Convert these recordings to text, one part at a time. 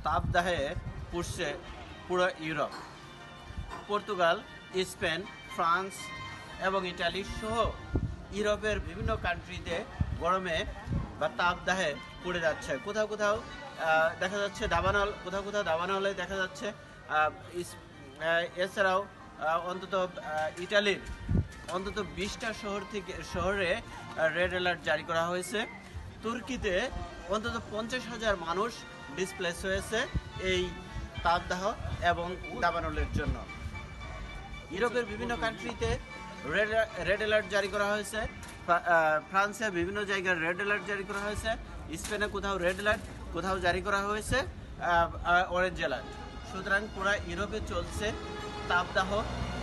তাপদাহে পুড়ছে পুরো Europe. Portugal, Spain, France এবং Italy সহ ইউরোপের বিভিন্ন কান্ট্রিতে গরমে বা তাপদাহে পুড়ে যাচ্ছে। কোথাও কোথাও দেখা যাচ্ছে দাবানল, কোথাও কোথাও দাবানলে দেখা যাচ্ছে। এছাড়াও অন্তত ইটালির অন্তত 20টা শহরে রেড অ্যালার্ট জারি করা হয়েছে। তুর্কিতে অন্তত 50,000 মানুষ ডিসপ্লেস হয়েছে এই তাপদাহ এবং দাবানলের জন্য। ইউরোপের বিভিন্ন কান্ট্রিতে রেড অ্যালার্ট জারি করা হয়েছে। ফ্রান্সে বিভিন্ন জায়গায় রেড অ্যালার্ট জারি করা হয়েছে। স্পেনে কোথাও রেড অ্যালার্ট, কোথাও জারি করা হয়েছে অরেঞ্জ অ্যালার্ট। সুতরাং পুরো ইউরোপে চলছে তাপদাহ,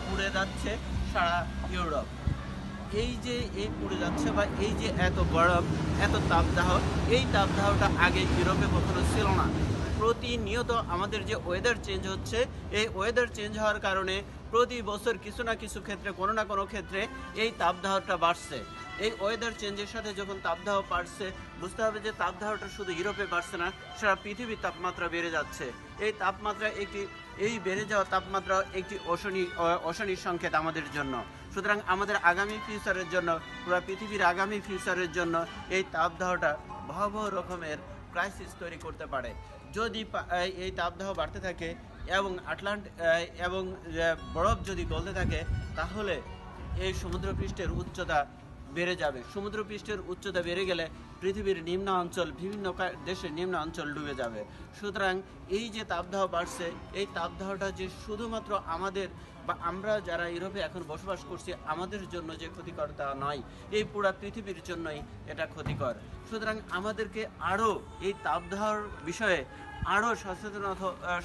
পুড়ে যাচ্ছে সারা ইউরোপ। এই পুড়ে যাচ্ছে বা এই যে এত গরম, এত তাপদাহ, এই তাপদাহটা আগে ইউরোপে কখনো ছিল না। প্রতিনিয়ত আমাদের যে ওয়েদার চেঞ্জ হচ্ছে, এই ওয়েদার চেঞ্জ হওয়ার কারণে প্রতি বছর কিছু না কিছু ক্ষেত্রে, কোনো না কোনো ক্ষেত্রে এই তাপদাহটা বাড়ছে। এই ওয়েদার চেঞ্জের সাথে যখন তাপদাহ বাড়ছে, বুঝতে হবে যে তাপদাহটা শুধু ইউরোপে বাড়ছে না, সারা পৃথিবীর তাপমাত্রা বেড়ে যাচ্ছে। এই বেড়ে যাওয়া তাপমাত্রা একটি অশনি সংকেত আমাদের জন্য। সুতরাং আমাদের আগামী ফিউচারের জন্য, পুরো পৃথিবীর আগামী ফিউচারের জন্য এই তাপদাহটা ভয়াবহ রকমের ক্রাইসিস তৈরি করতে পারে। যদি এই তাপদাহ বাড়তে থাকে এবং বরফ যদি গলতে থাকে, তাহলে এই সমুদ্রপৃষ্ঠের উচ্চতা বেড়ে যাবে। সমুদ্রপৃষ্ঠের উচ্চতা বেড়ে গেলে পৃথিবীর নিম্ন অঞ্চল, বিভিন্ন দেশের নিম্ন অঞ্চল ডুবে যাবে। সুতরাং এই যে তাপদাহ বাড়ছে, এই তাপদাহটা যে শুধুমাত্র আমাদের বা আমরা যারা ইউরোপে এখন বসবাস করছি আমাদের জন্য যে ক্ষতিকর তা নয়, এই পুরো পৃথিবীর জন্যই এটা ক্ষতিকর। সুতরাং আমাদেরকে আরও এই তাপদাহর বিষয়ে আরও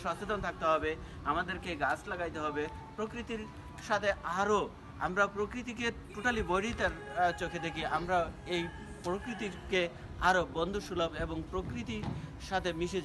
সচেতন থাকতে হবে। আমাদেরকে গাছ লাগাইতে হবে, প্রকৃতির সাথে আমরা প্রকৃতিকে টোটালি বৈরিতার চোখে দেখি। আমরা এই প্রকৃতিকে আরও বন্ধুসুলভ এবং প্রকৃতির সাথে মিশে